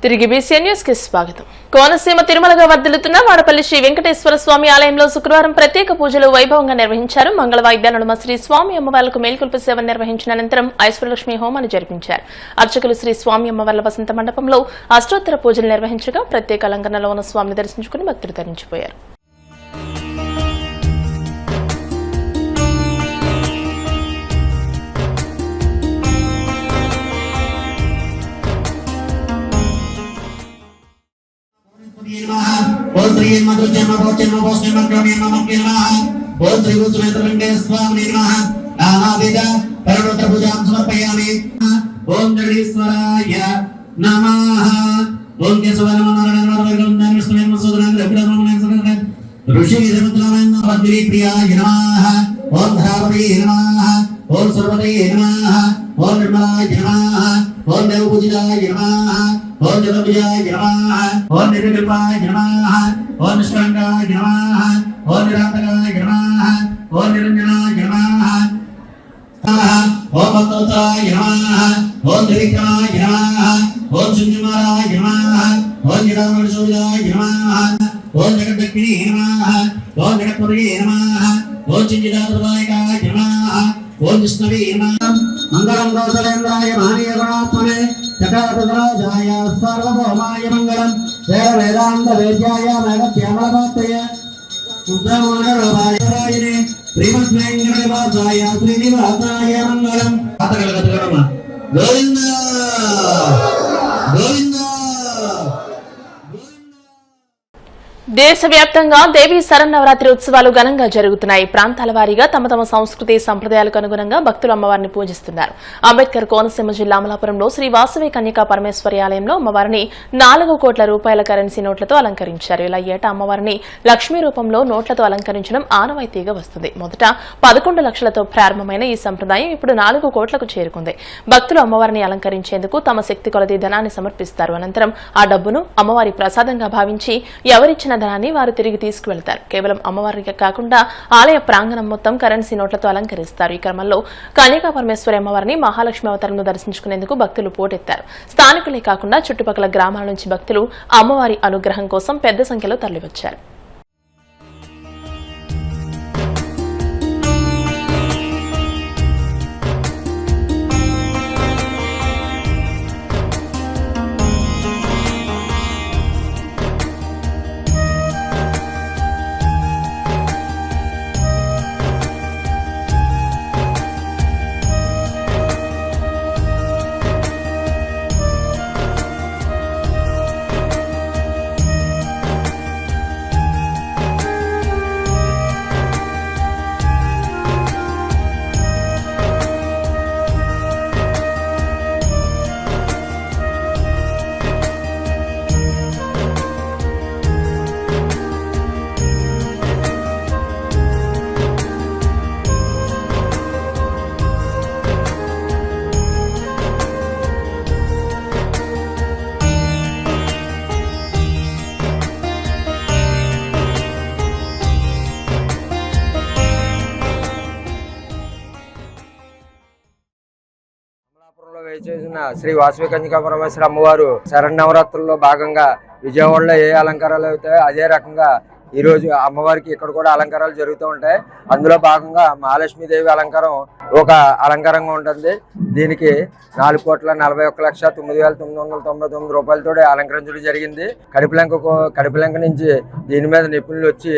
తిరిగి BCN news కి స్వాగతం. కోనసీమ తిరుమలగా వర్ధిల్లుతున్న వాడపల్లి శ్రీ వెంకటేశ్వర స్వామి ఆలయంలో శుక్రవారం ప్రత్యేక పూజలు వైభవంగా నిర్వహించారు. మంగళ వాయిద్యాల నడుమ శ్రీ స్వామి అమ్మవార్లకు మేల్కొల్పు సేవ నిర్వహించిన అనంతరం ఐశ్వర్యలక్ష్మి హోమాన్ని జరిపించారు. అర్చకులు శ్రీ స్వామి అమ్మవార్ల వసంత మండపంలో అష్టోత్తర పూజలు నిర్వహించగా ప్రత్యేక అలంకరణలో ఉన్న స్వామిని దర్శించుకుని భక్తులు తరించిపోయారు. ओम श्री मधुजन्म भोजन्म भोजन्म क्रमेण नमः ओम श्री भूषणेन्द्रलिंगे स्वामी नमः नानाविध परमोत्तर पूजां समर्पयामि ओम जगदीश्वराय नमः ओम केशवाय नमः ऋषि पद्मी प्रियाय नमः ओम धारवे नमः ओम सर्वदे नमः ओम निर्मलाय नमः ओम देवपूजिताय नमः ओम जगदीशाय नमः ओम निर्विकल्पाय नमः ओम निष्कलंकाय नमः ओम निरातकाय नमः ओम निरंजनाय नमः ओम भक्तोत्तराय नमः ओम त्रिविक्रमाय नमः ओम सुंजमाराय नमः ओम जगन्नाथसूर्याय नमः ओम जगद्दक्षिणे नमः ओम जगत्पतये नमः ओम चिञ्जिदातदायकाय नमः ओम विष्णवे नमः मंगलम कौशलेन्द्राय महनीय गुणात्मने चक्रवर्तराजाय सर्वभौमाय मंगलम वेद वेदांत वेद्याय मेघश्यामलपात्रय रुद्रमानरवायने श्रीमद्वेंकटनिवासाय श्रीनिवासाय मंगलम आतगलगतगरम गोविंद गोविंद. దేశవ్యాప్తంగా దేవీ శరన్నవరాత్రి ఉత్సవాలు ఘనంగా జరుగుతున్నాయి. ప్రాంతాల వారీగా తమ తమ సంస్కృతి సంప్రదాయాలకు అనుగుణంగా భక్తులు అమ్మవారిని పూజిస్తున్నారు. అంబేద్కర్ కోనసీమ జిల్లా అమలాపురంలో శ్రీ వాసవి కన్యకా పరమేశ్వరి ఆలయంలో అమ్మవారిని 4 కోట్ల రూపాయల కరెన్సీ నోట్లతో అలంకరించారు. ఇలా ఏటా అమ్మవారిని లక్ష్మీ రూపంలో నోట్లతో అలంకరించడం ఆనవాయితీగా వస్తుంది. మొదట 11 లక్షలతో ప్రారంభమైన ఈ సంప్రదాయం ఇప్పుడు 4 కోట్లకు చేరుకుంది. భక్తులు అమ్మవారిని అలంకరించేందుకు తమ శక్తి కొలది ధనాన్ని సమర్పిస్తారు. అనంతరం ఆ డబ్బును అమ్మవారి ప్రసాదంగా భావించి ఎవరిచ్చిన ధనాన్ని వారు తిరిగి తీసుకువెళ్తారు. కేవలం అమ్మవారికి కాకుండా ఆలయ ప్రాంగణం మొత్తం కరెన్సీ నోట్లతో అలంకరిస్తారు. ఈ క్రమంలో కన్యకా పరమేశ్వరి అమ్మవారిని మహాలక్ష్మి అవతారంలో దర్శించుకునేందుకు భక్తులు పోటెత్తారు. స్థానికులే కాకుండా చుట్టుపక్కల గ్రామాల నుంచి భక్తులు అమ్మవారి అనుగ్రహం కోసం పెద్ద సంఖ్యలో తరలివచ్చారు. శ్రీ వాసవి కన్యకా పరమేశ్వరి అమ్మవారు శరన్నవరాత్రుల్లో భాగంగా విజయవాడలో ఏ అలంకారాలు అవుతాయో అదే రకంగా ఈ రోజు అమ్మవారికి ఇక్కడ కూడా అలంకారాలు జరుగుతూ ఉంటాయి. అందులో భాగంగా మహాలక్ష్మీదేవి అలంకారం ఒక అలంకారంగా ఉంటుంది. దీనికి 4,41,09,999 రూపాయలతో అలంకరించడం జరిగింది. కడిపిలంక నుంచి దీని మీద నిపుణులు వచ్చి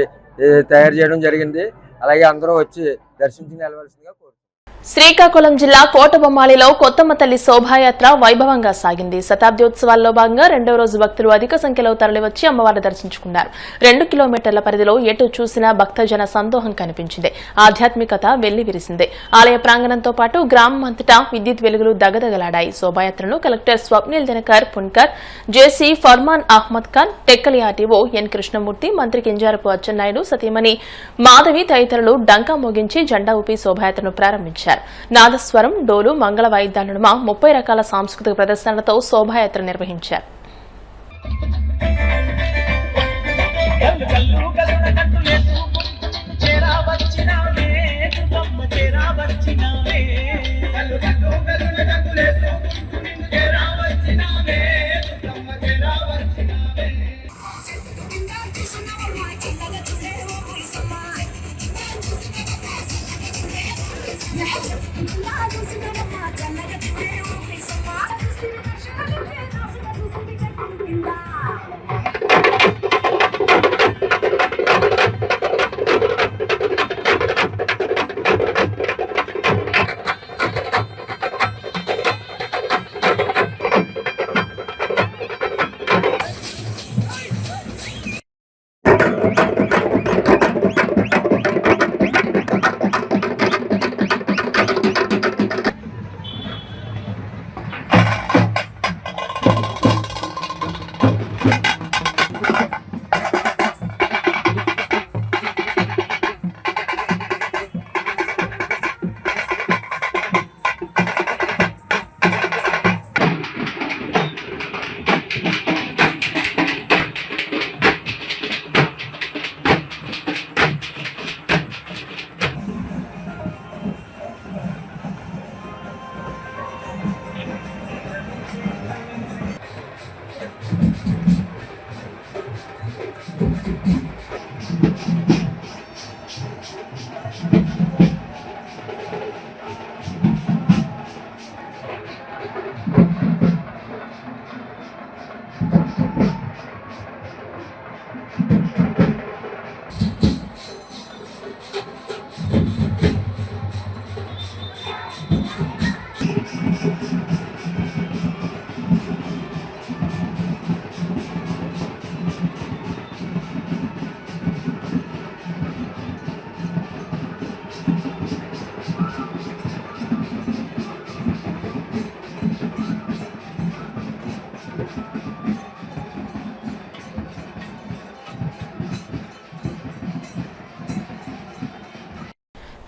తయారు చేయడం జరిగింది. అలాగే అందరూ వచ్చి దర్శించి నిలవలసిందిగా కోరుతున్నాను. శ్రీకాకుళం జిల్లా కోటబొమ్మాళిలో కొత్తమ్మ తల్లి శోభాయాత్ర వైభవంగా సాగింది. శతాబ్దోత్సవాల్లో భాగంగా 2వ రోజు భక్తులు అధిక సంఖ్యలో తరలివచ్చి అమ్మవారిని దర్శించుకున్నారు. 2 కిలోమీటర్ల పరిధిలో ఎటు చూసినా భక్తజన సందోహం కనిపించింది. ఆధ్యాత్మికత వెల్లివిరిసింది. ఆలయ ప్రాంగణంతో పాటు గ్రామం అంతటా విద్యుత్ వెలుగులు దగదగలాడాయి. శోభాయాత్రను కలెక్టర్ స్వప్నిల్ దినకర్ పున్కర్, జేసీ ఫర్మాన్ అహ్మద్ ఖాన్, టెక్కలి ఆర్టీఓ ఎన్ కృష్ణమూర్తి, మంత్రి కింజారపు అచ్చెన్నాయుడు, సతీమణి మాధవి తదితరులు డంకా మోగించి జెండా ఊపి శోభాయాత్రను ప్రారంభించారు. నాదస్వరం, డోలు, మంగళ వాయిద్యాల నడుమ 30 రకాల సాంస్కృతిక ప్రదర్శనలతో శోభాయాత్ర నిర్వహించారు. చేరా వచ్చినావే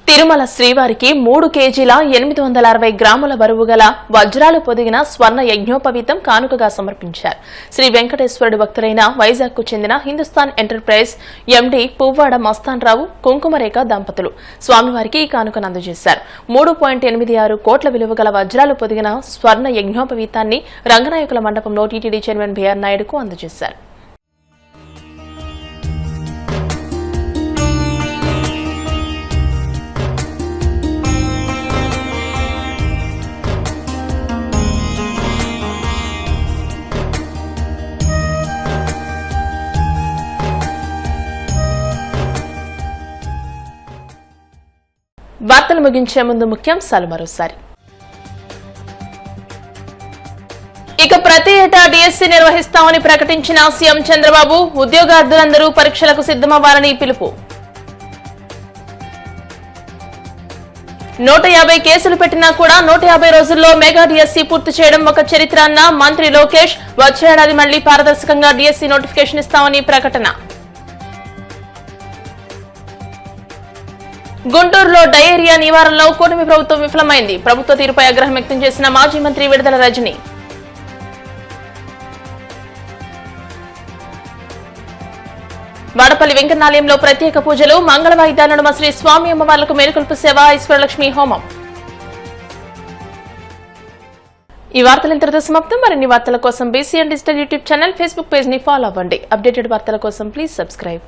తిరుమల శ్రీవారికి 3 కేజీల 860 గ్రాముల బరువు గల వజ్రాలు పొదిగిన స్వర్ణ యజ్ఞోపవీతం కానుకగా సమర్పించారు. శ్రీ వెంకటేశ్వరుడు భక్తులైన వైజాగ్ కు చెందిన హిందుస్థాన్ ఎంటర్ప్రైజ్ ఎండీ పువ్వాడ మస్తాన్ రావు కుంకుమరేఖ దంపతులు స్వామివారికి ఈ కానుకను అందజేశారు. 3.86 కోట్ల విలువ గల వజ్రాలు పొదిగిన స్వర్ణ యజ్ఞోపవీతాన్ని రంగనాయకుల మండపంలో టీటీడీ చైర్మన్ బీఆర్ నాయుడుకు అందజేశారు. వార్తలు ముగించే ముందు ముఖ్యాంశాలు మరోసారి. ఇక ప్రతి ఏటా డిఎస్సీ నిర్వహిస్తామని ప్రకటించిన సీఎం చంద్రబాబు ఉద్యోగార్థులందరూ పరీక్షలకు సిద్దమవ్వాలని పిలుపు. 150 కేసులు పెట్టినా కూడా 150 రోజుల్లో మెగా డిఎస్సీ పూర్తి చేయడం ఒక చరిత్ర అన్న మంత్రి లోకేష్. వచ్చే ఏడాది మళ్లీ పారదర్శకంగా డిఎస్సీ నోటిఫికేషన్ ఇస్తామని ప్రకటన. గుంటూరులో డయేరియా నివారణలో కూటమి ప్రభుత్వం విఫలమైంది. ప్రభుత్వ తీరుపై ఆగ్రహం వ్యక్తం చేసిన మాజీ మంత్రి విడుదల రజని. వాడపల్లి వెంకన్నాలయంలో ప్రత్యేక పూజలు, మంగళ వాయిద్యాల నడుమ శ్రీ స్వామి అమ్మవార్లకు మేలుకొల్పు సేవ, ఈశ్వరలక్ష్మి హోమం. ఈ వార్తలు ఇంతటితో సమాప్తం. మరిన్ని వార్తల కోసం BCN digital YouTube channel, Facebook page ని ఫాలో అవ్వండి. అప్డేటెడ్ వార్తల కోసం ప్లీజ్ సబ్స్క్రైబ్.